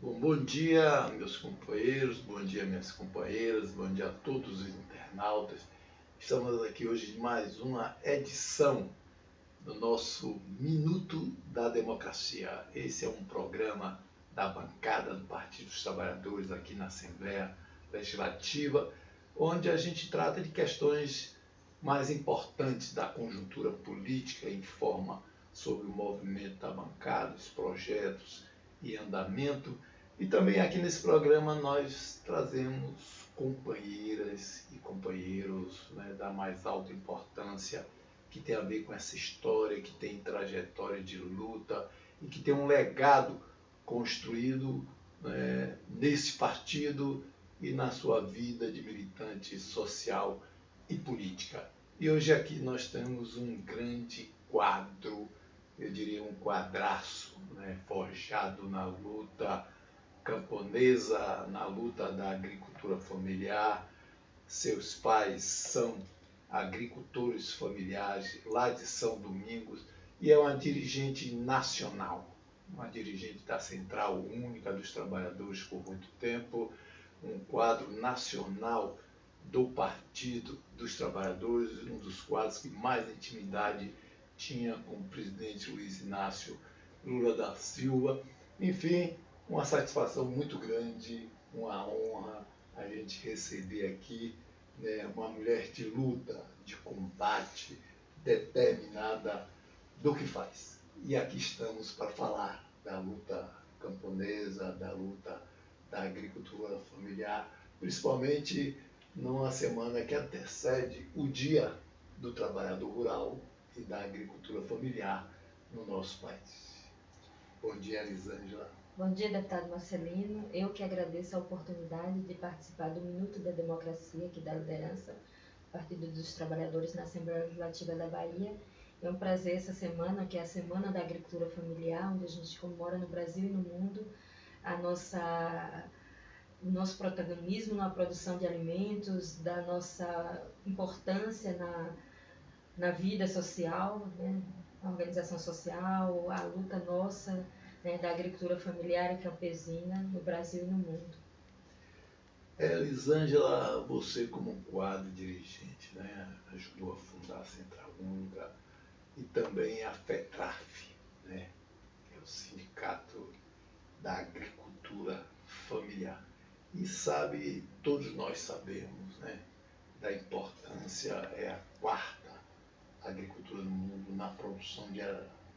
Bom dia, meus companheiros, bom dia, minhas companheiras, bom dia a todos os internautas. Estamos aqui hoje em mais uma edição do nosso Minuto da Democracia. Esse é um programa da bancada do Partido dos Trabalhadores aqui na Assembleia Legislativa, onde a gente trata de questões mais importantes da conjuntura política, informa sobre o movimento da bancada, os projetos e andamento. E também aqui nesse programa nós trazemos companheiras e companheiros, da mais alta importância, que tem a ver com essa história, que tem trajetória de luta e que tem um legado construído, nesse partido e na sua vida de militante social e política. E hoje aqui nós temos um grande quadro, eu diria um quadraço, forjado na luta camponesa, na luta da agricultura familiar. Seus pais são agricultores familiares lá de São Domingos e é uma dirigente nacional, uma dirigente da Central Única dos Trabalhadores por muito tempo, um quadro nacional do Partido dos Trabalhadores, um dos quadros que mais intimidade tinha com o presidente Luiz Inácio Lula da Silva. Enfim, uma satisfação muito grande, uma honra a gente receber aqui, uma mulher de luta, de combate, determinada do que faz. E aqui estamos para falar da luta camponesa, da luta da agricultura familiar, principalmente numa semana que antecede o Dia do Trabalhador Rural e da Agricultura Familiar no nosso país. Bom dia, Elisângela. Bom dia, deputado Marcelino. Eu que agradeço a oportunidade de participar do Minuto da Democracia, aqui da liderança do Partido dos Trabalhadores na Assembleia Legislativa da Bahia. É um prazer essa semana, que é a Semana da Agricultura Familiar, onde a gente comemora no Brasil e no mundo o nosso protagonismo na produção de alimentos, da nossa importância na vida social, a organização social, a luta nossa, da agricultura familiar e campesina no Brasil e no mundo. Elisângela, você como um quadro dirigente, ajudou a fundar a Central Única e também a FETRAF, que é o Sindicato da Agricultura Familiar. E sabe, todos nós sabemos, da importância, é a quarta agricultura no mundo na produção de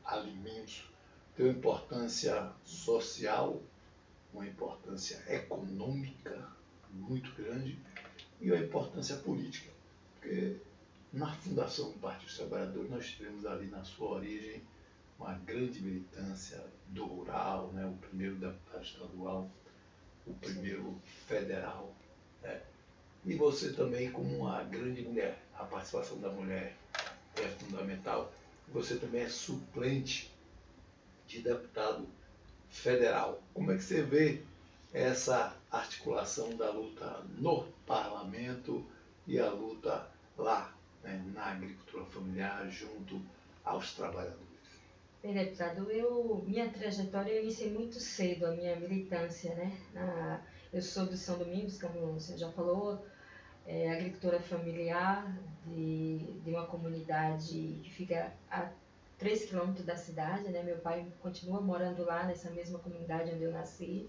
alimentos. Tem uma importância social, uma importância econômica muito grande e uma importância política. Porque na fundação do Partido dos Trabalhadores nós tivemos ali na sua origem uma grande militância do rural, o primeiro deputado estadual, o primeiro federal. E você também como uma grande mulher, a participação da mulher é fundamental. Você também é suplente de deputado federal. Como é que você vê essa articulação da luta no parlamento e a luta lá, na agricultura familiar, junto aos trabalhadores? Bem, deputado, minha trajetória eu iniciei muito cedo, a minha militância, eu sou de São Domingos, como você já falou, agricultora familiar de uma comunidade que fica a 3 quilômetros da cidade, Meu pai continua morando lá, nessa mesma comunidade onde eu nasci,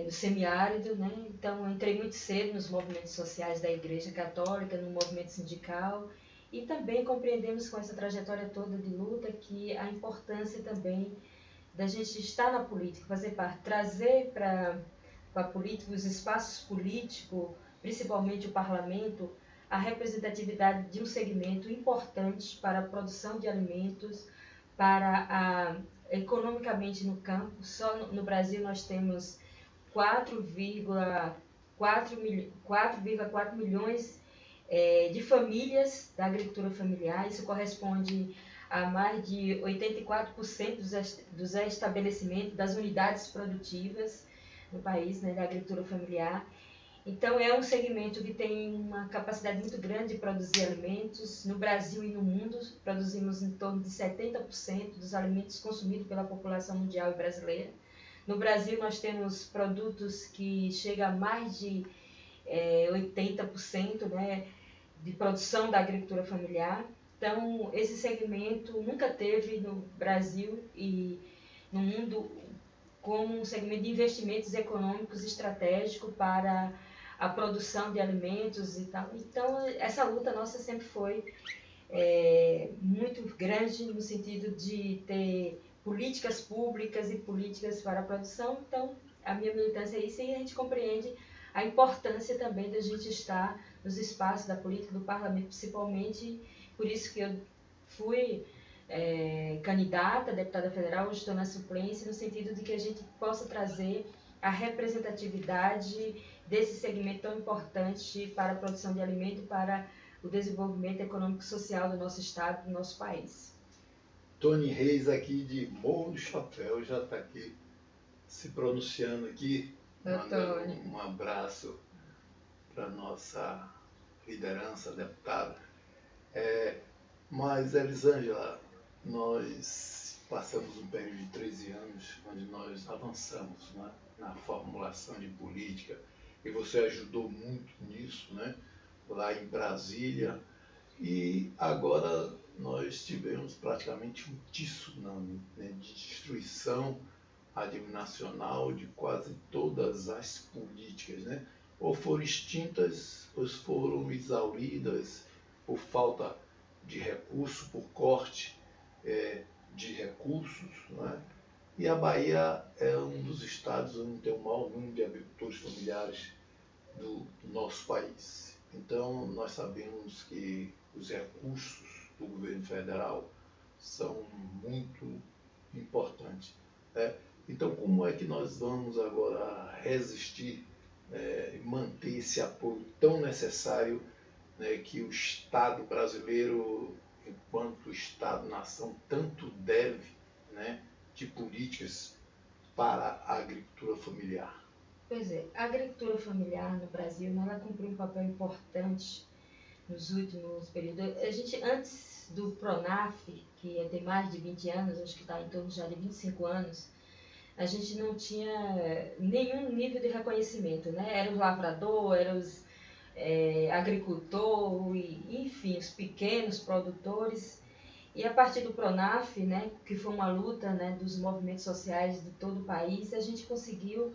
no semiárido, Então, eu entrei muito cedo nos movimentos sociais da Igreja Católica, no movimento sindical, e também compreendemos com essa trajetória toda de luta que a importância também da gente estar na política, fazer parte, trazer para a política, os espaços políticos, principalmente o parlamento, a representatividade de um segmento importante para a produção de alimentos, economicamente no campo. Só no Brasil nós temos 4,4 milhões de famílias da agricultura familiar. Isso corresponde a mais de 84% dos estabelecimentos, das unidades produtivas no país, da agricultura familiar. Então, é um segmento que tem uma capacidade muito grande de produzir alimentos. No Brasil e no mundo, produzimos em torno de 70% dos alimentos consumidos pela população mundial e brasileira. No Brasil, nós temos produtos que chegam a mais de 80%, né, de produção da agricultura familiar. Então, esse segmento nunca teve no Brasil e no mundo como um segmento de investimentos econômicos estratégicos para a produção de alimentos e tal. Então, essa luta nossa sempre foi muito grande no sentido de ter políticas públicas e políticas para a produção. Então, a minha militância é isso, e a gente compreende a importância também da gente estar nos espaços da política, do parlamento, principalmente. Por isso que eu fui candidata a deputada federal, hoje estou na suplência, no sentido de que a gente possa trazer a representatividade desse segmento tão importante para a produção de alimento e para o desenvolvimento econômico e social do nosso estado, do nosso país. Tony Reis aqui de Morro do Chapéu já está aqui se pronunciando aqui, mandando um abraço para a nossa liderança, deputada. Mas, Elisângela, nós passamos um período de 13 anos onde nós avançamos, né, na formulação de política, e você ajudou muito nisso, né, lá em Brasília, e agora nós tivemos praticamente um tsunami, né, de destruição a nível nacional de quase todas as políticas, né? Ou foram extintas, ou foram exauridas por falta de recurso, por corte de recursos, né? E a Bahia é um dos estados onde tem o maior número de agricultores familiares do nosso país. Então, nós sabemos que os recursos do governo federal são muito importantes, né? Então, como é que nós vamos agora resistir e manter esse apoio tão necessário, né, que o Estado brasileiro, enquanto Estado-nação, tanto deve, né, de políticas para a agricultura familiar? Pois é, a agricultura familiar no Brasil, ela cumpriu um papel importante nos últimos períodos. A gente, antes do PRONAF, que tem mais de 20 anos, acho que está em torno já de 25 anos, a gente não tinha nenhum nível de reconhecimento, né? Era o lavrador, era os agricultor, enfim, os pequenos produtores. E a partir do PRONAF, né, que foi uma luta, né, dos movimentos sociais de todo o país, a gente conseguiu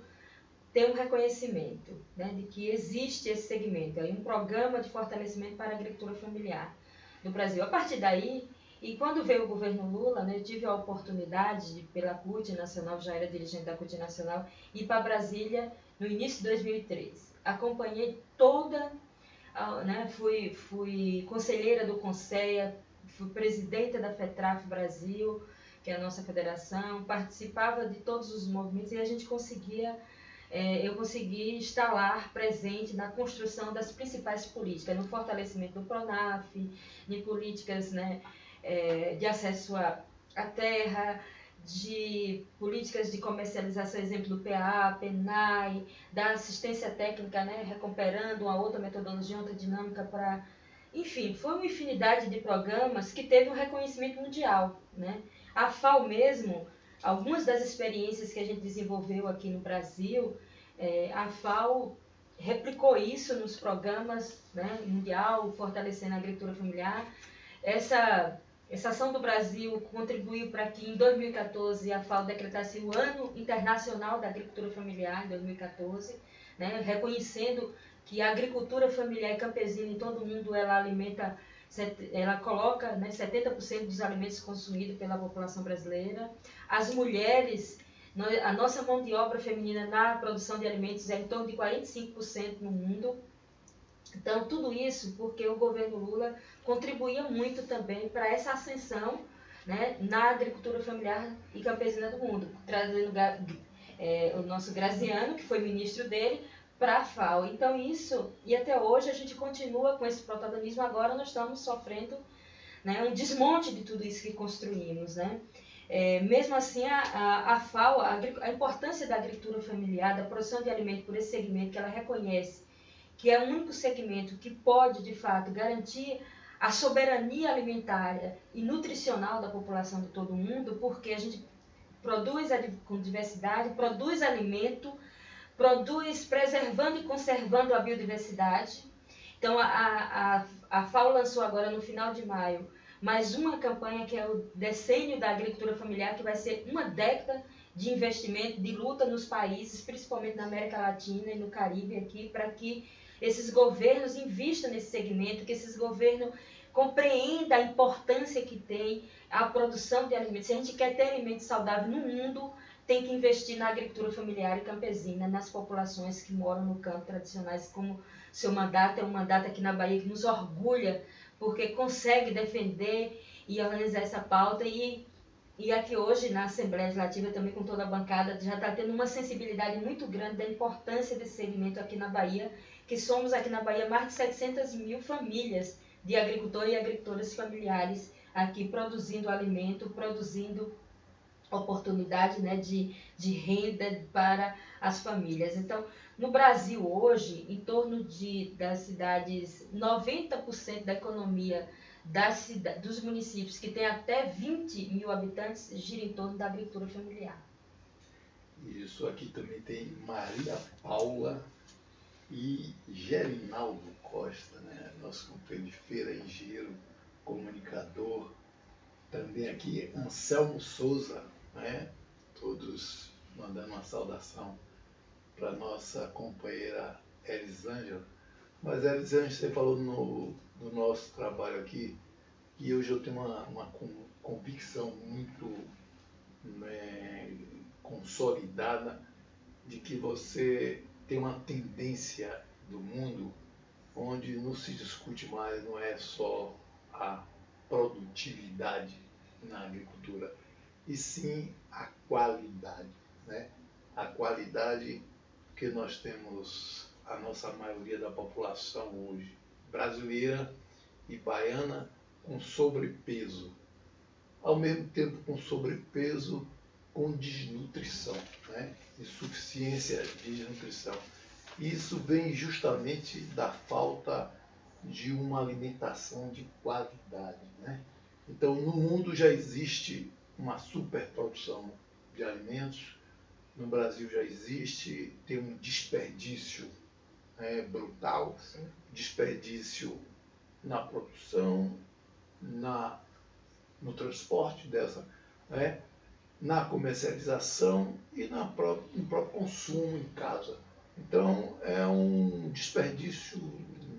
ter um reconhecimento, né, de que existe esse segmento, aí um programa de fortalecimento para a agricultura familiar no Brasil. A partir daí, e quando veio o governo Lula, né, eu tive a oportunidade de, pela CUT Nacional, já era dirigente da CUT Nacional, ir para Brasília no início de 2003. Acompanhei toda, né, fui conselheira do CONSEA, fui presidenta da FETRAF Brasil, que é a nossa federação, participava de todos os movimentos e a gente eu consegui estar lá presente na construção das principais políticas, no fortalecimento do PRONAF, de políticas, né, de acesso à terra, de políticas de comercialização, exemplo do PA, PENAI, da assistência técnica, né, recuperando uma outra metodologia, outra dinâmica para... Enfim, foi uma infinidade de programas que teve um reconhecimento mundial, né? A FAO mesmo, algumas das experiências que a gente desenvolveu aqui no Brasil, a FAO replicou isso nos programas, né, mundial, fortalecendo a agricultura familiar. Essa ação do Brasil contribuiu para que em 2014 a FAO decretasse o Ano Internacional da Agricultura Familiar, em 2014, né, reconhecendo que a agricultura familiar e campesina em todo o mundo ela coloca, né, 70% dos alimentos consumidos pela população brasileira. As mulheres, a nossa mão de obra feminina na produção de alimentos é em torno de 45% no mundo. Então, tudo isso porque o governo Lula contribuía muito também para essa ascensão, né, na agricultura familiar e campesina do mundo, trazendo o nosso Graziano, que foi ministro dele, para a FAO. Então isso, e até hoje a gente continua com esse protagonismo. Agora nós estamos sofrendo, né, um desmonte de tudo isso que construímos, né? Mesmo assim, a FAO, a importância da agricultura familiar, da produção de alimentos por esse segmento, que ela reconhece que é o único segmento que pode, de fato, garantir a soberania alimentar e nutricional da população de todo mundo, porque a gente produz com diversidade, produz alimento, produz preservando e conservando a biodiversidade. Então, a FAO lançou agora, no final de maio, mais uma campanha que é o Decênio da Agricultura Familiar, que vai ser uma década de investimento, de luta nos países, principalmente na América Latina e no Caribe aqui, para que esses governos invistam nesse segmento, que esses governos compreendam a importância que tem a produção de alimentos. Se a gente quer ter alimentos saudáveis no mundo, tem que investir na agricultura familiar e campesina, nas populações que moram no campo tradicionais, como seu mandato é um mandato aqui na Bahia que nos orgulha, porque consegue defender e organizar essa pauta. E aqui hoje, na Assembleia Legislativa, também com toda a bancada, já está tendo uma sensibilidade muito grande da importância desse segmento aqui na Bahia, que somos aqui na Bahia mais de 700 mil famílias de agricultores e agricultoras familiares aqui produzindo alimento, produzindo oportunidade, né, de renda para as famílias. Então, no Brasil hoje, em torno das cidades, 90% da economia dos municípios que têm até 20 mil habitantes gira em torno da agricultura familiar. Isso, aqui também tem Maria Paula e Gerinaldo Costa, né? Nosso companheiro de feira, engenheiro, comunicador. Também aqui Anselmo Souza, né? Todos mandando uma saudação para nossa companheira Elisângela. Mas Elisângela, você falou no nosso trabalho aqui, e hoje eu tenho uma convicção muito, né, consolidada de que você tem uma tendência do mundo onde não se discute mais, não é só a produtividade na agricultura, e sim a qualidade, né? A qualidade que nós temos, a nossa maioria da população hoje, brasileira e baiana, com sobrepeso, ao mesmo tempo com sobrepeso, com desnutrição, né? Insuficiência de desnutrição. Isso vem justamente da falta de uma alimentação de qualidade, né? Então, no mundo já existe uma superprodução de alimentos, no Brasil já existe, tem um desperdício, né, brutal, Sim. Desperdício na produção, no transporte dessa, né, na comercialização e no próprio consumo em casa. Então, é um desperdício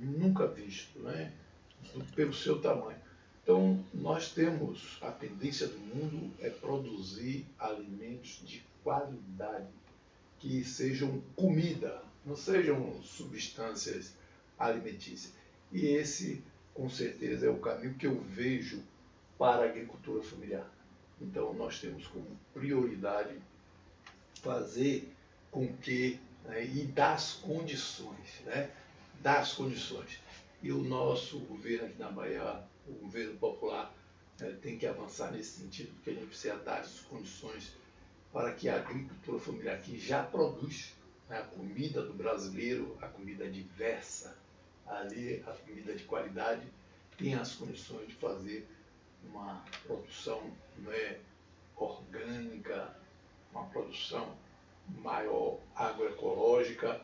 nunca visto, né, pelo seu tamanho. Então, nós temos, a tendência do mundo é produzir alimentos de qualidade, que sejam comida, não sejam substâncias alimentícias. E esse, com certeza, é o caminho que eu vejo para a agricultura familiar. Então, nós temos como prioridade fazer com que, né, e dar as condições, né, dar as condições. E o nosso governo aqui na Bahia, o governo popular, tem que avançar nesse sentido, porque a gente precisa dar as condições para que a agricultura familiar, que já produz, né, a comida do brasileiro, a comida diversa, ali a comida de qualidade, tenha as condições de fazer uma produção, né, orgânica, uma produção maior agroecológica.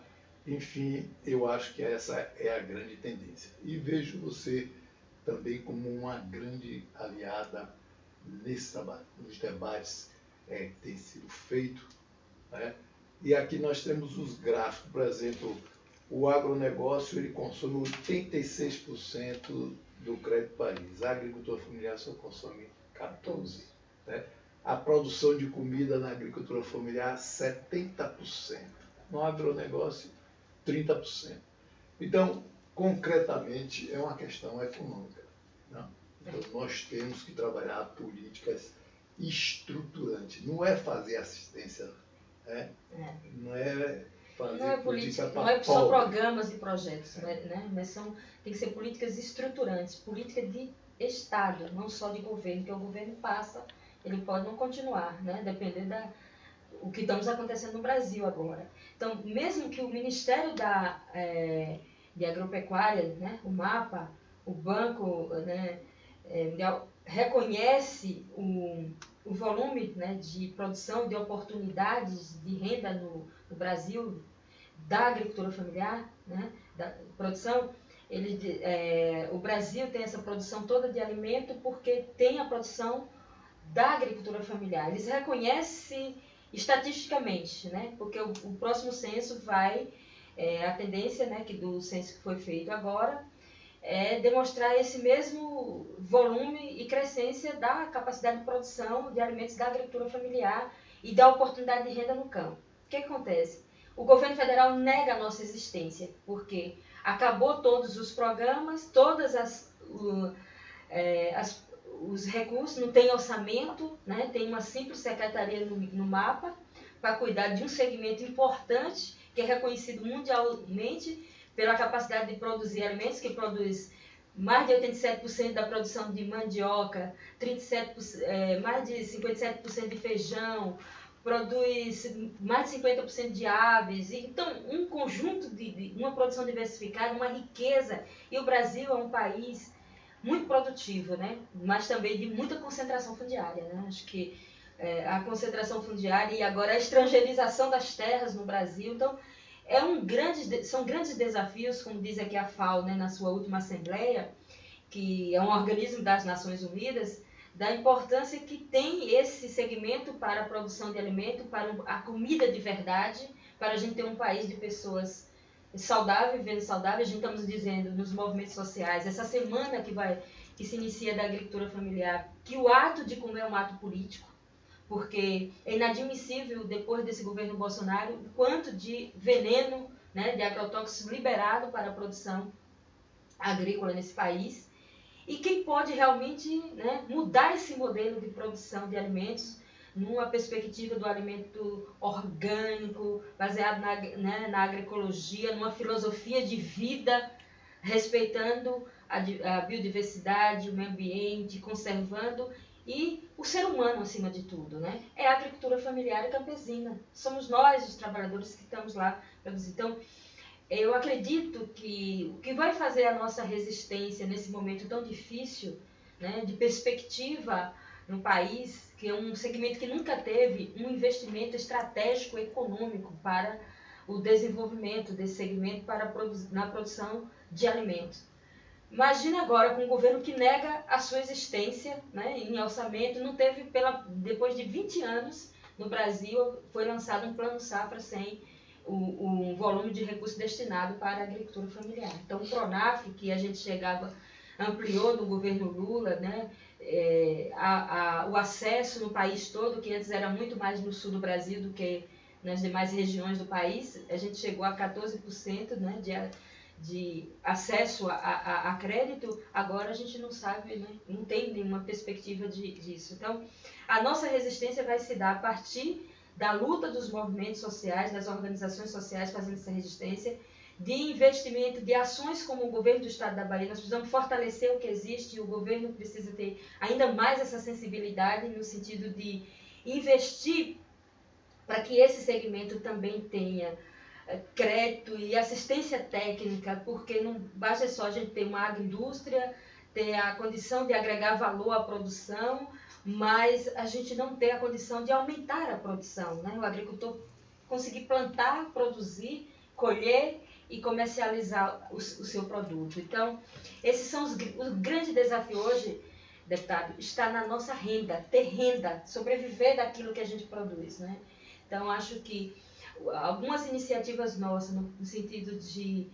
Enfim, eu acho que essa é a grande tendência. E vejo você também como uma grande aliada nesse trabalho, nos debates que têm sido feitos, né? E aqui nós temos os gráficos, por exemplo, o agronegócio ele consome 86% do crédito país, a agricultura familiar só consome 14%. Né? A produção de comida na agricultura familiar, 70%. No agronegócio, 30%. Então, concretamente, é uma questão econômica. Né? Então, nós temos que trabalhar políticas estruturantes. Não é fazer assistência, né? Não é fazer não é política, não é só programas e projetos, né? Mas tem que ser políticas estruturantes, política de Estado, não só de governo, que o governo passa, ele pode não continuar, né? Dependendo o que estamos acontecendo no Brasil agora. Então, mesmo que o Ministério de Agropecuária, né, o MAPA, o Banco, né, Mundial, reconhece o o volume, né, de produção, de oportunidades de renda no Brasil, da agricultura familiar, né, da produção, o Brasil tem essa produção toda de alimento porque tem a produção da agricultura familiar. Eles reconhecem estatisticamente, né, porque o próximo censo vai, a tendência, né, do censo que foi feito agora, é demonstrar esse mesmo volume e crescência da capacidade de produção de alimentos da agricultura familiar e da oportunidade de renda no campo. O que acontece? O governo federal nega a nossa existência, porque acabou todos os programas, todas os recursos, não tem orçamento, né? Tem uma simples secretaria no mapa para cuidar de um segmento importante, que é reconhecido mundialmente pela capacidade de produzir alimentos, que produz mais de 87% da produção de mandioca, mais de 57% de feijão, produz mais de 50% de aves. Então, um conjunto de uma produção diversificada, uma riqueza. E o Brasil é um país muito produtivo, né? Mas também de muita concentração fundiária, né? Acho que a concentração fundiária e agora a estrangeirização das terras no Brasil. Então, são grandes desafios, como diz aqui a FAO, né, na sua última assembleia, que é um organismo das Nações Unidas, da importância que tem esse segmento para a produção de alimento, para a comida de verdade, para a gente ter um país de pessoas saudáveis, vivendo saudáveis. A gente estamos dizendo nos movimentos sociais, essa semana que se inicia da agricultura familiar, que o ato de comer é um ato político, porque é inadmissível, depois desse governo Bolsonaro, o quanto de veneno, né, de agrotóxicos liberado para a produção agrícola nesse país. E quem pode realmente, né, mudar esse modelo de produção de alimentos numa perspectiva do alimento orgânico, baseado na agroecologia, numa filosofia de vida, respeitando a biodiversidade, o meio ambiente, conservando e o ser humano acima de tudo, né? É a agricultura familiar e campesina. Somos nós, os trabalhadores, que estamos lá produzindo. Então, eu acredito que o que vai fazer a nossa resistência nesse momento tão difícil, né, de perspectiva no país, que é um segmento que nunca teve um investimento estratégico econômico para o desenvolvimento desse segmento na produção de alimentos. Imagina agora com um governo que nega a sua existência, né, em orçamento. Não teve, depois de 20 anos no Brasil, foi lançado um plano safra sem o volume de recursos destinado para a agricultura familiar. Então, o PRONAF, que a gente ampliou no governo Lula, né, o acesso no país todo, que antes era muito mais no sul do Brasil do que nas demais regiões do país, a gente chegou a 14%, né, de acesso a crédito. Agora a gente não sabe, né, não tem nenhuma perspectiva disso. Então, a nossa resistência vai se dar a partir da luta dos movimentos sociais, das organizações sociais fazendo essa resistência, de investimento, de ações como o governo do estado da Bahia. Nós precisamos fortalecer o que existe, e o governo precisa ter ainda mais essa sensibilidade no sentido de investir para que esse segmento também tenha crédito e assistência técnica, porque não basta só a gente ter uma agroindústria, ter a condição de agregar valor à produção, mas a gente não ter a condição de aumentar a produção, né? O agricultor conseguir plantar, produzir, colher e comercializar o seu produto. Então, esses são o grande desafio hoje, deputado, está na nossa renda, ter renda, sobreviver daquilo que a gente produz, né? Então, acho que algumas iniciativas nossas, no sentido de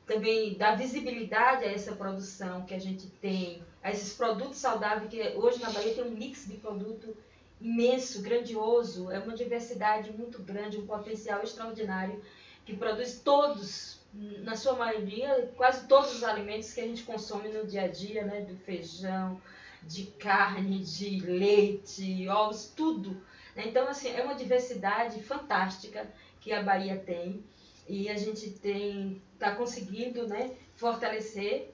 também dar visibilidade a essa produção que a gente tem, a esses produtos saudáveis, que hoje na Bahia tem um mix de produto imenso, grandioso, é uma diversidade muito grande, um potencial extraordinário, que produz todos, na sua maioria, quase todos os alimentos que a gente consome no dia a dia, né, do feijão, de carne, de leite, ovos, tudo. Então, assim, é uma diversidade fantástica que a Bahia tem, e a gente está conseguindo, né, fortalecer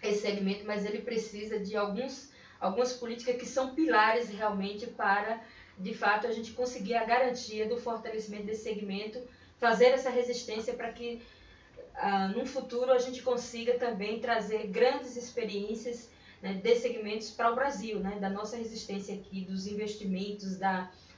esse segmento, mas ele precisa de algumas políticas que são pilares realmente para, de fato, a gente conseguir a garantia do fortalecimento desse segmento, fazer essa resistência para que, no futuro, a gente consiga também trazer grandes experiências né, de segmentos para o Brasil, né, da nossa resistência aqui, dos investimentos,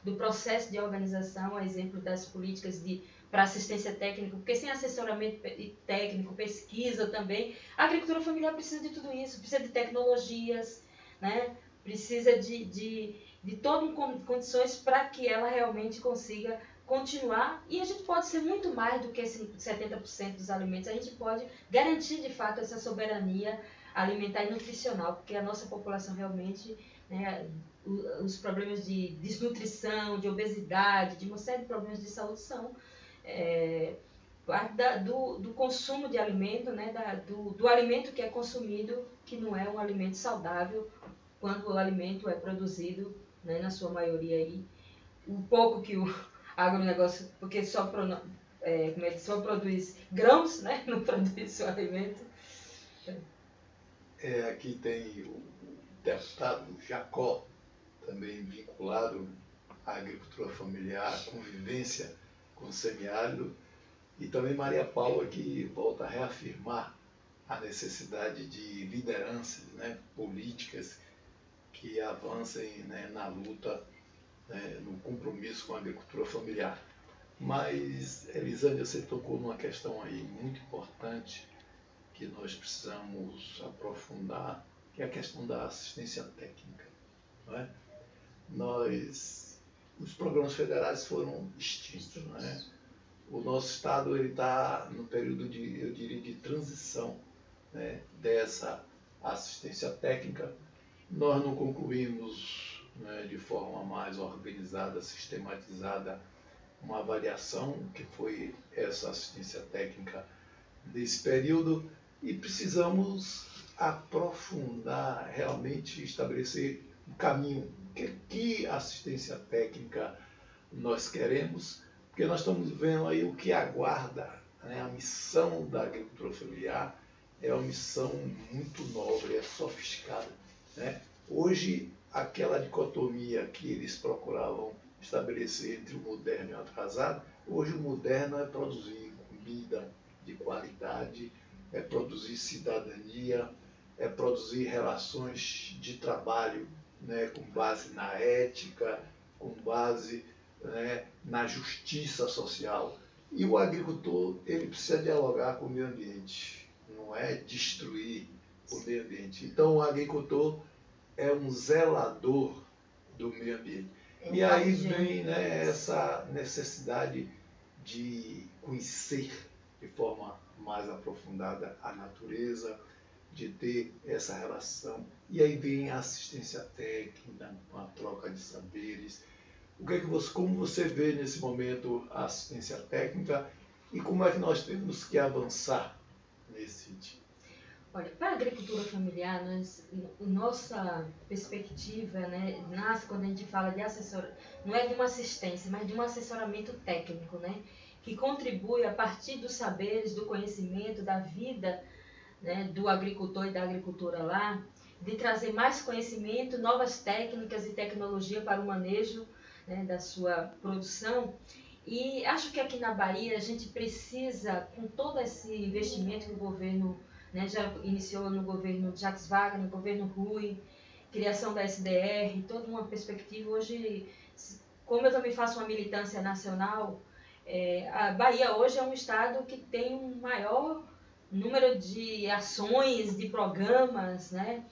do processo de organização, a exemplo das políticas para assistência técnica, porque sem assessoramento técnico, pesquisa também, a agricultura familiar precisa de tudo isso, precisa de tecnologias, né, precisa de todas condições para que ela realmente consiga continuar, e a gente pode ser muito mais do que 70% dos alimentos, a gente pode garantir de fato essa soberania alimentar e nutricional, porque a nossa população realmente, né, os problemas de desnutrição, de obesidade, de uma série de problemas de saúde são do consumo de alimento, né, do alimento que é consumido, que não é um alimento saudável, quando o alimento é produzido, né, na sua maioria aí, um pouco que o agronegócio, porque só produz grãos, né, não produz o alimento. Aqui tem o deputado Jacó, também vinculado à agricultura familiar, à convivência com o semiárido, e também Maria Paula, que volta a reafirmar a necessidade de lideranças, né, políticas que avancem, né, na luta, né, no compromisso com a agricultura familiar. Mas, Elisângela, você tocou numa questão aí muito importante que nós precisamos aprofundar, que é a questão da assistência técnica. Não é? Os programas federais foram extintos. Não é? O nosso Estado está no período eu diria, de transição, né, dessa assistência técnica. Nós não concluímos, né, de forma mais organizada, sistematizada, uma avaliação que foi essa assistência técnica nesse período, e precisamos aprofundar, realmente estabelecer um caminho. Que assistência técnica nós queremos? Porque nós estamos vendo aí o que aguarda, né? A missão da agricultura familiar é uma missão muito nobre, é sofisticada, né? Hoje, aquela dicotomia que eles procuravam estabelecer entre o moderno e o atrasado, hoje o moderno é produzir comida de qualidade, é produzir cidadania, é produzir relações de trabalho, né, com base na ética, com base, né, na justiça social. E o agricultor, ele precisa dialogar com o meio ambiente, não é destruir o meio ambiente. Então, o agricultor é um zelador do meio ambiente. E aí vem, né, essa necessidade de conhecer de forma mais aprofundada a natureza, de ter essa relação. E aí vem a assistência técnica, a troca de saberes. Como você vê nesse momento a assistência técnica e como é que nós temos que avançar nesse sentido? Olha, para a agricultura familiar, nossa perspectiva, né, nasce quando a gente fala de não é de uma assistência, mas de um assessoramento técnico, né, que contribui a partir dos saberes, do conhecimento, da vida, né, do agricultor e da agricultura lá, de trazer mais conhecimento, novas técnicas e tecnologia para o manejo, né, da sua produção. E acho que aqui na Bahia a gente precisa, com todo esse investimento que o governo, né, já iniciou no governo Jacques Wagner, no governo Rui, criação da SDR, toda uma perspectiva. Hoje, como eu também faço uma militância nacional, a Bahia hoje é um estado que tem um maior número de ações, de programas, né,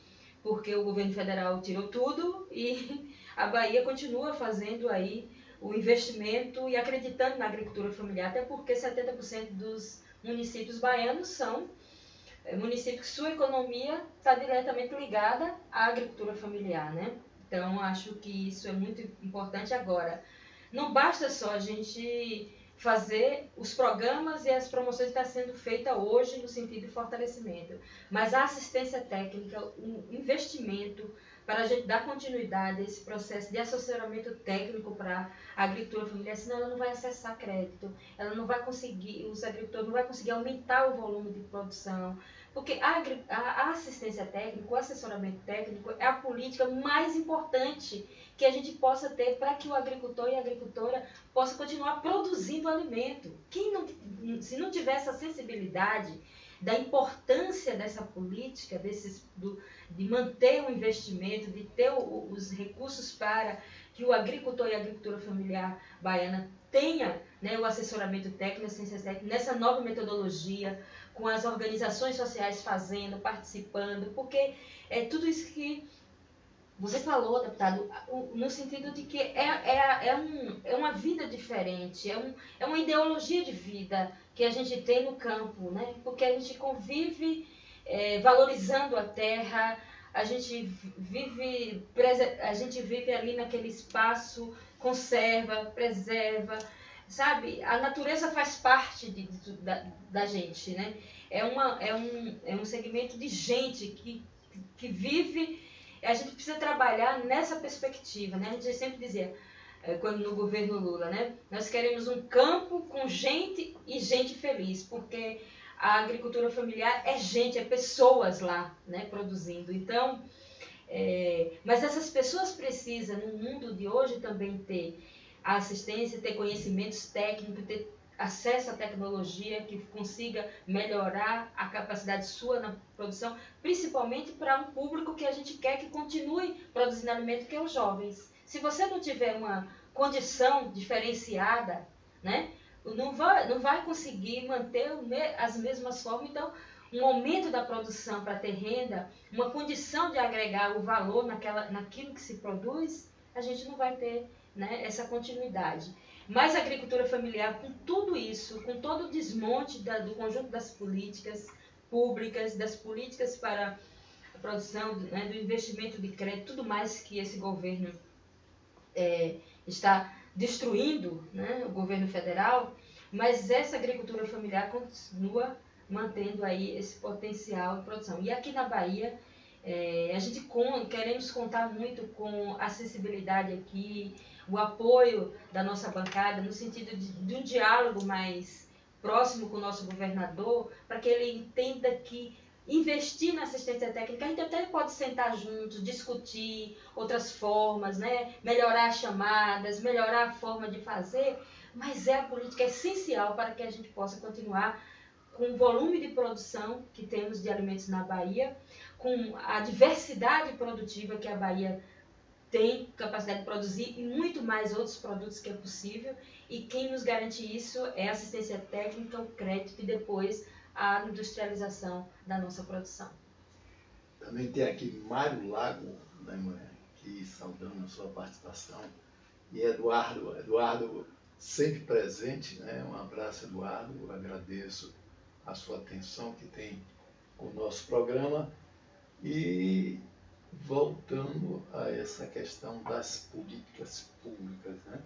porque o governo federal tirou tudo e a Bahia continua fazendo aí o investimento e acreditando na agricultura familiar, até porque 70% dos municípios baianos são municípios que sua economia está diretamente ligada à agricultura familiar, né? Então, acho que isso é muito importante agora. Não basta só a gente fazer os programas e as promoções que estão sendo feitas hoje no sentido de fortalecimento, mas a assistência técnica, um investimento para a gente dar continuidade a esse processo de assessoramento técnico para a agricultura familiar, senão ela não vai acessar crédito, ela não vai conseguir, os agricultores não vão conseguir aumentar o volume de produção, porque a assistência técnica, o assessoramento técnico é a política mais importante que a gente possa ter para que o agricultor e a agricultora possam continuar produzindo alimento. Se não tiver essa sensibilidade, da importância dessa política, de manter o investimento, de ter os recursos para que o agricultor e a agricultura familiar baiana tenha, né, o assessoramento técnico, a ciência técnica, nessa nova metodologia, com as organizações sociais fazendo, participando, porque é tudo isso que você falou, deputado, no sentido de que é uma vida diferente, é uma ideologia de vida que a gente tem no campo, né? Porque a gente convive valorizando a terra, a gente vive ali naquele espaço, conserva, preserva, sabe? A natureza faz parte da gente, né? É um segmento de gente que vive. A gente precisa trabalhar nessa perspectiva, né? A gente sempre dizia, quando no governo Lula, né? Nós queremos um campo com gente e gente feliz, porque a agricultura familiar é gente, é pessoas lá, né? Produzindo. Então, mas essas pessoas precisam, no mundo de hoje, também ter a assistência, ter conhecimentos técnicos, ter acesso à tecnologia que consiga melhorar a capacidade sua na produção, principalmente para um público que a gente quer que continue produzindo alimento, que é os jovens. Se você não tiver uma condição diferenciada, né, não vai conseguir manter as mesmas formas. Então, um aumento da produção para ter renda, uma condição de agregar o valor naquilo que se produz, a gente não vai ter, né, essa continuidade. Mas a agricultura familiar, com tudo isso, com todo o desmonte do conjunto das políticas públicas, das políticas para a produção, né, do investimento de crédito, tudo mais que esse governo está destruindo, né, o governo federal, mas essa agricultura familiar continua mantendo aí esse potencial de produção. E aqui na Bahia, a gente queremos contar muito com a acessibilidade aqui, o apoio da nossa bancada, no sentido de um diálogo mais próximo com o nosso governador, para que ele entenda que investir na assistência técnica, a gente até pode sentar juntos, discutir outras formas, né? Melhorar as chamadas, melhorar a forma de fazer, mas a política essencial para que a gente possa continuar com o volume de produção que temos de alimentos na Bahia, com a diversidade produtiva que a Bahia tem capacidade de produzir e muito mais outros produtos que é possível, e quem nos garante isso é a assistência técnica, o crédito e depois a industrialização da nossa produção. Também tem aqui Mário Lago, né, que saudando a sua participação, e Eduardo sempre presente, né? Um abraço, Eduardo, eu agradeço a sua atenção que tem com o nosso programa. E voltando a essa questão das políticas públicas, né?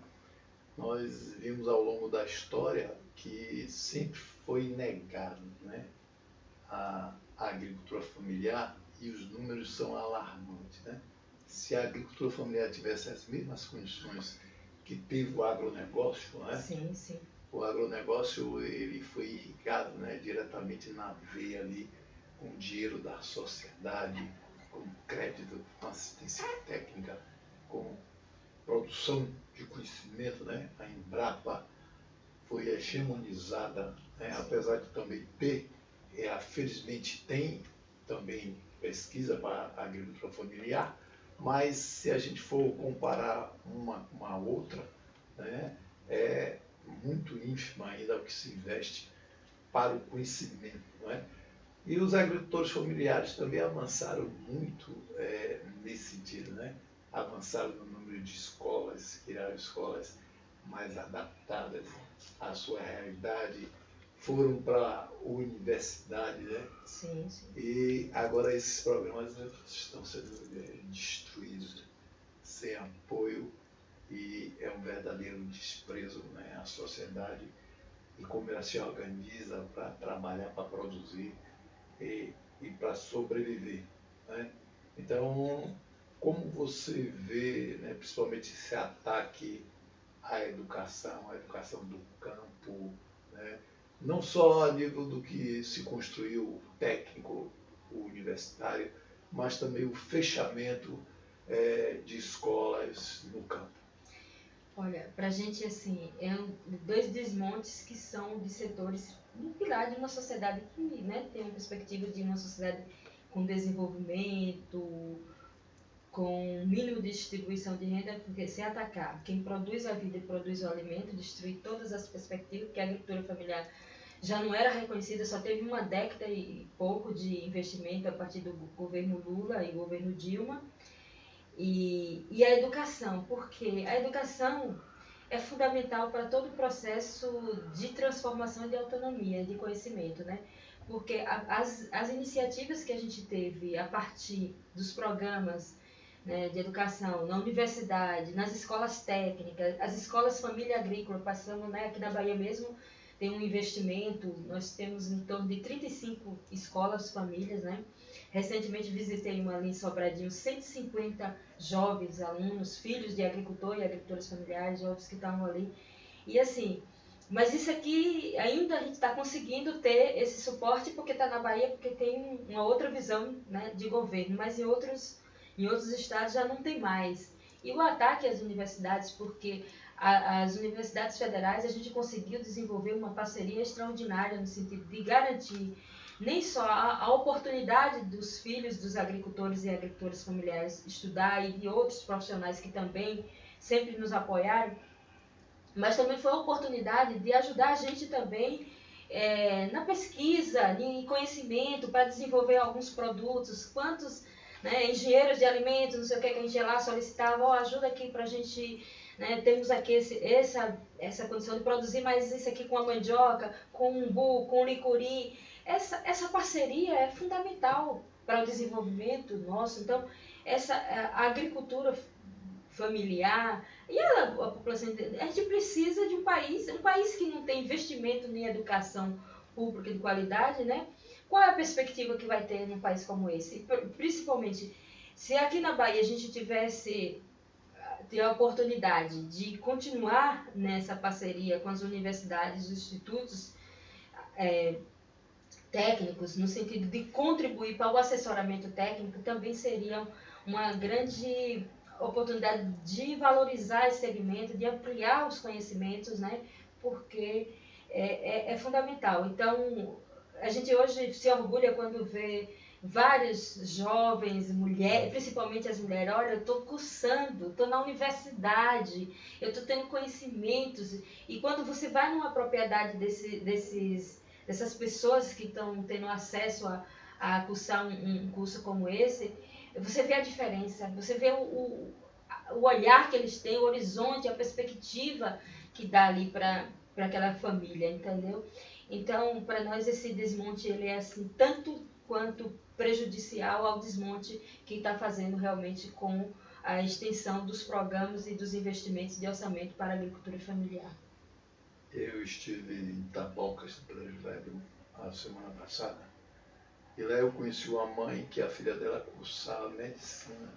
Nós vimos ao longo da história que sempre foi negado, né, a agricultura familiar, e os números são alarmantes, né? Se a agricultura familiar tivesse as mesmas condições que teve o agronegócio, né? Sim, sim. O agronegócio ele foi irrigado, né, diretamente na veia ali, com dinheiro da sociedade, com crédito, com assistência técnica, com produção de conhecimento, né? A Embrapa foi hegemonizada, né? Apesar de também ter, felizmente tem também pesquisa para a agricultura familiar, mas se a gente for comparar uma com a outra, né, é muito ínfima ainda o que se investe para o conhecimento, não é? E os agricultores familiares também avançaram muito nesse sentido, né? Avançaram no número de escolas, criaram escolas mais adaptadas à sua realidade, foram para a universidade, né? Sim, sim. E agora esses programas estão sendo destruídos sem apoio, e é um verdadeiro desprezo, né, à sociedade e como ela se organiza para trabalhar, para produzir e para sobreviver, né? Então, como você vê, né, principalmente esse ataque à educação do campo, né, não só a nível do que se construiu técnico, universitário, mas também o fechamento de escolas no campo? Olha, para a gente, assim, dois desmontes que são de setores, um pilar de uma sociedade que, né, tem uma perspectiva de uma sociedade com desenvolvimento, com mínimo de distribuição de renda, porque se atacar quem produz a vida e produz o alimento, destruir todas as perspectivas, porque a agricultura familiar já não era reconhecida, só teve uma década e pouco de investimento a partir do governo Lula e governo Dilma, e a educação, porque a educação é fundamental para todo o processo de transformação e de autonomia, de conhecimento, né? Porque as iniciativas que a gente teve a partir dos programas, né, de educação na universidade, nas escolas técnicas, as escolas família agrícola, passamos, né, aqui na Bahia mesmo, tem um investimento, nós temos em torno de 35 escolas famílias, né? Recentemente visitei uma ali em Sobradinho, 150 jovens alunos, filhos de agricultor e agricultores familiares, jovens que estavam ali. E assim, mas isso aqui ainda a gente está conseguindo ter esse suporte porque está na Bahia, porque tem uma outra visão, né, de governo, mas em outros estados já não tem mais. E o ataque às universidades, porque as universidades federais a gente conseguiu desenvolver uma parceria extraordinária no sentido de garantir nem só a oportunidade dos filhos dos agricultores e agricultoras familiares estudar e de outros profissionais que também sempre nos apoiaram, mas também foi a oportunidade de ajudar a gente também na pesquisa, em conhecimento, para desenvolver alguns produtos. Quantos, né, engenheiros de alimentos, não sei o que a gente ia lá, solicitava, ajuda aqui para a gente, né, temos aqui essa condição de produzir mais isso aqui com a mandioca, com o umbu, com o licuri. Essa parceria é fundamental para o desenvolvimento nosso. Então, a agricultura familiar, e a população, a gente precisa de um país que não tem investimento em educação pública de qualidade, né? Qual é a perspectiva que vai ter num país como esse? Principalmente, se aqui na Bahia a gente ter a oportunidade de continuar nessa parceria com as universidades, os institutos técnicos, no sentido de contribuir para o assessoramento técnico, também seria uma grande oportunidade de valorizar esse segmento, de ampliar os conhecimentos, né? Porque é fundamental. Então, a gente hoje se orgulha quando vê vários jovens, mulheres, principalmente as mulheres, olha, eu estou cursando, estou na universidade, eu estou tendo conhecimentos. E quando você vai numa propriedade dessas pessoas que estão tendo acesso a cursar um curso como esse, você vê a diferença, você vê o olhar que eles têm, o horizonte, a perspectiva que dá ali para aquela família, entendeu? Então, para nós esse desmonte ele é assim tanto quanto prejudicial ao desmonte que está fazendo realmente com a extensão dos programas e dos investimentos de orçamento para a agricultura familiar. Eu estive em Tabocas, do Brejo Velho, a semana passada, e lá eu conheci uma mãe que a filha dela cursava medicina,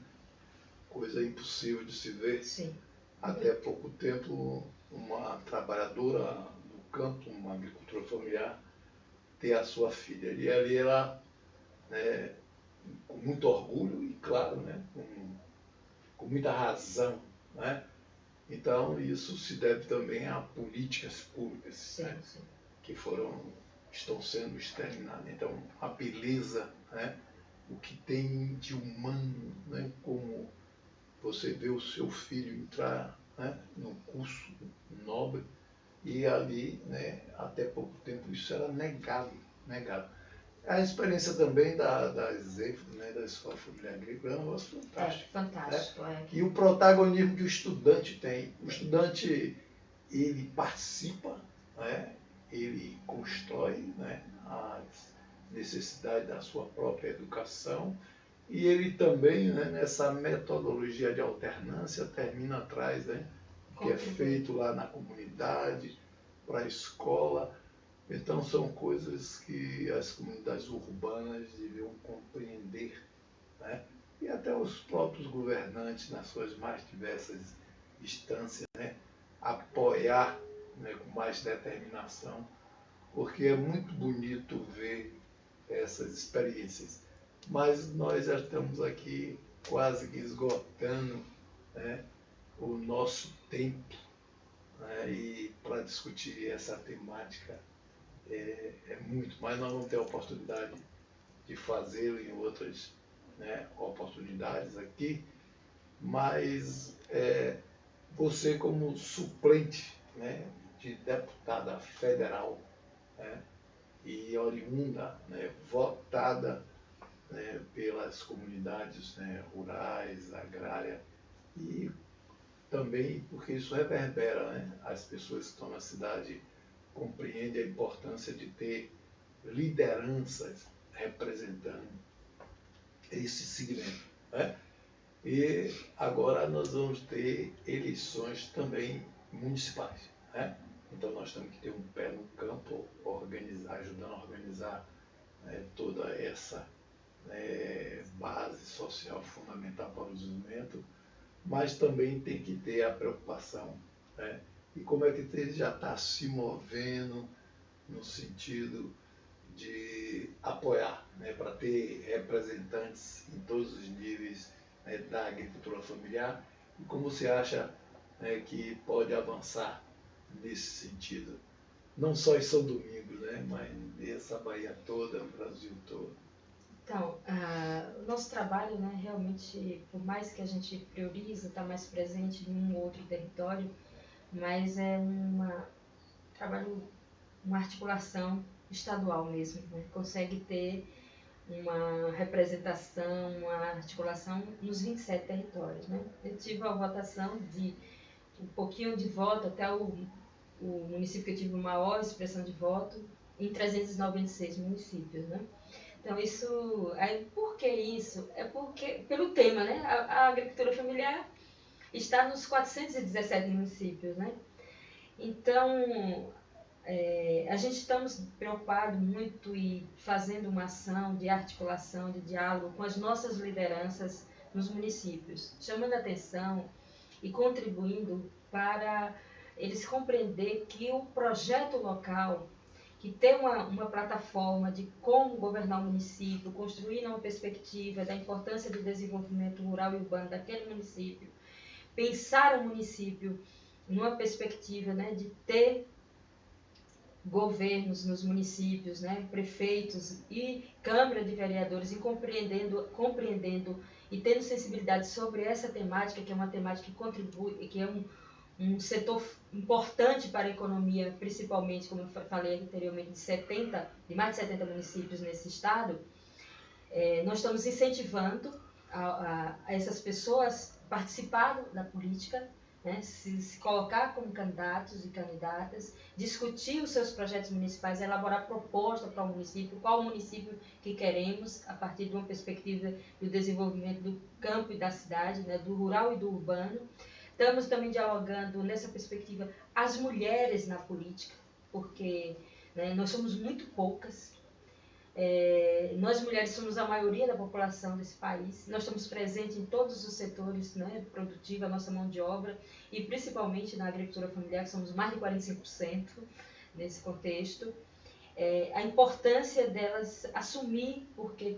coisa impossível de se ver. Sim. Até pouco tempo, uma trabalhadora do campo, uma agricultura familiar, ter a sua filha. E ali ela, né, com muito orgulho e, claro, né, com muita razão, né? Então, isso se deve também a políticas públicas, sim, né, sim. que estão sendo exterminadas. Então, a beleza, né, o que tem de humano, né, como você vê o seu filho entrar, né, num curso nobre, e ali, né, até pouco tempo, isso era negado. A experiência também da ESEF, né, da Escola Familiar Agrícola, é um negócio fantástico. Fantástico. Né? E o protagonismo que o estudante tem. O estudante, ele participa, né? Ele constrói, né, as necessidades da sua própria educação, e ele também, né, nessa metodologia de alternância, termina atrás, né, que é feito lá na comunidade, para a escola. Então, são coisas que as comunidades urbanas deviam compreender, né? E até os próprios governantes, nas suas mais diversas instâncias, né, apoiar, né, com mais determinação, porque é muito bonito ver essas experiências. Mas nós já estamos aqui quase que esgotando, né, o nosso tempo né? E para discutir essa temática é muito, mas nós vamos ter a oportunidade de fazê-lo em outras, né, oportunidades aqui, mas você como suplente, né, de deputada federal, né, e oriunda, né, votada, né, pelas comunidades, né, rurais, agrárias, e também porque isso reverbera, né, as pessoas que estão na cidade compreendem a importância de ter lideranças representando esse segmento, né? E agora nós vamos ter eleições também municipais, né? Então nós temos que ter um pé no campo, ajudando a organizar, né, toda essa, né, base social fundamental para o desenvolvimento, mas também tem que ter a preocupação, né? E como é que ele já está se movendo no sentido de apoiar, né, para ter representantes em todos os níveis, né, da agricultura familiar, e como você acha, né, que pode avançar nesse sentido, não só em São Domingos, né, mas nessa Bahia toda, no Brasil todo. Então, o nosso trabalho, né, realmente, por mais que a gente prioriza estar mais presente em um ou outro território, mas é trabalho, uma articulação estadual mesmo, né? Consegue ter uma representação, uma articulação nos 27 territórios, né? Eu tive a votação de um pouquinho de voto até o município que eu tive maior expressão de voto em 396 municípios, né? Então isso, aí por que isso? É porque pelo tema, né? A agricultura familiar está nos 417 municípios, né? Então a gente estamos preocupados muito e fazendo uma ação de articulação, de diálogo com as nossas lideranças nos municípios, chamando a atenção e contribuindo para eles compreender que o projeto local, que tem uma plataforma de como governar o município, construir uma perspectiva da importância do desenvolvimento rural e urbano daquele município, pensar o município numa perspectiva, né, de ter governos nos municípios, né, prefeitos e Câmara de Vereadores, e compreendendo e tendo sensibilidade sobre essa temática, que é uma temática que contribui, que é um setor importante para a economia, principalmente, como eu falei anteriormente, de mais de 70 municípios nesse estado. Nós estamos incentivando a essas pessoas participar da política, né, se colocar como candidatos e candidatas, discutir os seus projetos municipais, elaborar proposta para o município, qual o município que queremos, a partir de uma perspectiva do desenvolvimento do campo e da cidade, né, do rural e do urbano. Estamos também dialogando nessa perspectiva as mulheres na política, porque, né, nós somos muito poucas. Nós mulheres somos a maioria da população desse país, nós estamos presentes em todos os setores, né, produtivos, a nossa mão de obra, e principalmente na agricultura familiar, que somos mais de 45% nesse contexto. A importância delas assumir, porque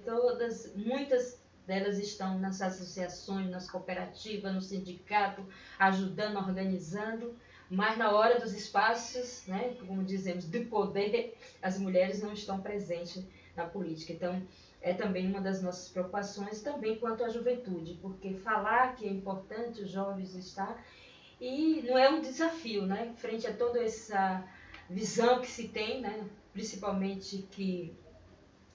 muitas delas estão nas associações, nas cooperativas, no sindicato, ajudando, organizando, mas na hora dos espaços, né, como dizemos, de poder, as mulheres não estão presentes na política. Então, é também uma das nossas preocupações, também quanto à juventude, porque falar que é importante os jovens estar, e não é um desafio, né, frente a toda essa visão que se tem, né, principalmente que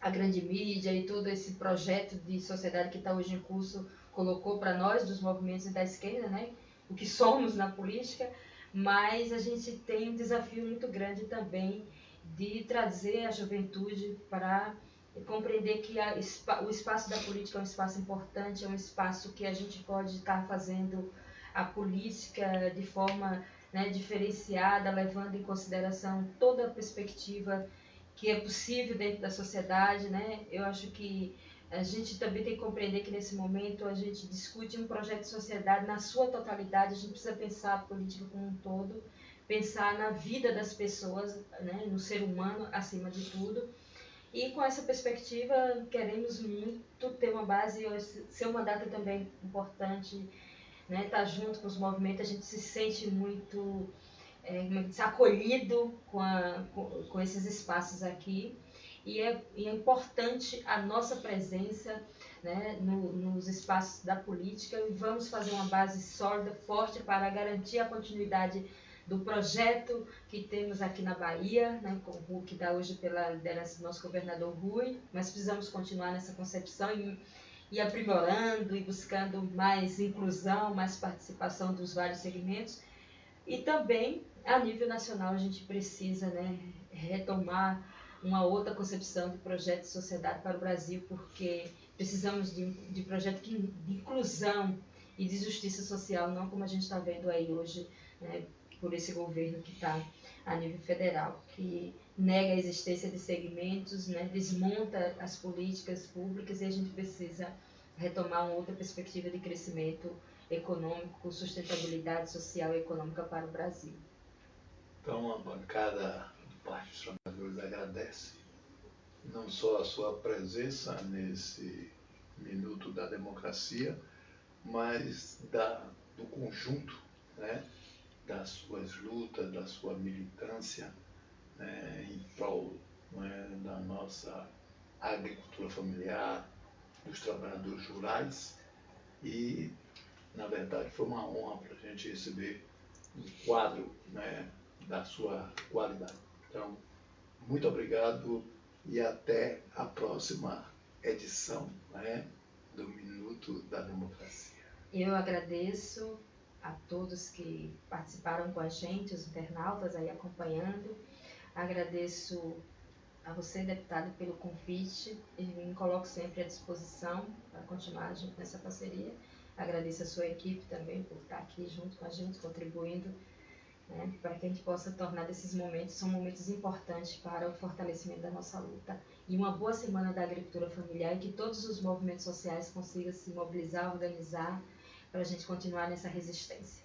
a grande mídia e todo esse projeto de sociedade que está hoje em curso colocou para nós, dos movimentos da esquerda, né, o que somos na política, mas a gente tem um desafio muito grande também de trazer a juventude para compreender que o espaço da política é um espaço importante, é um espaço que a gente pode estar fazendo a política de forma, né, diferenciada, levando em consideração toda a perspectiva que é possível dentro da sociedade, né? Eu acho que a gente também tem que compreender que nesse momento a gente discute um projeto de sociedade na sua totalidade, a gente precisa pensar a política como um todo, pensar na vida das pessoas, né, no ser humano acima de tudo. E com essa perspectiva queremos muito ter uma base, seu mandato é também importante, né, estar junto com os movimentos, a gente se sente muito acolhido com esses espaços aqui. E é importante a nossa presença, né, nos espaços da política, e vamos fazer uma base sólida, forte, para garantir a continuidade do projeto que temos aqui na Bahia, né, que está hoje pela liderança do nosso governador Rui, mas precisamos continuar nessa concepção e aprimorando e buscando mais inclusão, mais participação dos vários segmentos. E também, a nível nacional, a gente precisa, né, retomar uma outra concepção de projeto de sociedade para o Brasil, porque precisamos de projeto de inclusão e de justiça social, não como a gente está vendo aí hoje, né, por esse governo que está a nível federal, que nega a existência de segmentos, né, desmonta as políticas públicas, e a gente precisa retomar uma outra perspectiva de crescimento econômico, com sustentabilidade social e econômica para o Brasil. Então, a bancada do Partido dos Trabalhadores agradece não só a sua presença nesse Minuto da Democracia, mas do conjunto, né, das suas lutas, da sua militância, né, em prol, né, da nossa agricultura familiar, dos trabalhadores rurais. E, na verdade, foi uma honra para a gente receber um quadro, né, da sua qualidade. Então, muito obrigado e até a próxima edição, né, do Minuto da Democracia. Eu agradeço a todos que participaram com a gente, os internautas aí acompanhando. Agradeço a você, deputado, pelo convite, e me coloco sempre à disposição para continuar junto nessa parceria. Agradeço a sua equipe também por estar aqui junto com a gente, contribuindo, né, para que a gente possa tornar desses momentos, são momentos importantes para o fortalecimento da nossa luta. E uma boa semana da agricultura familiar, e que todos os movimentos sociais consigam se mobilizar, organizar, para a gente continuar nessa resistência.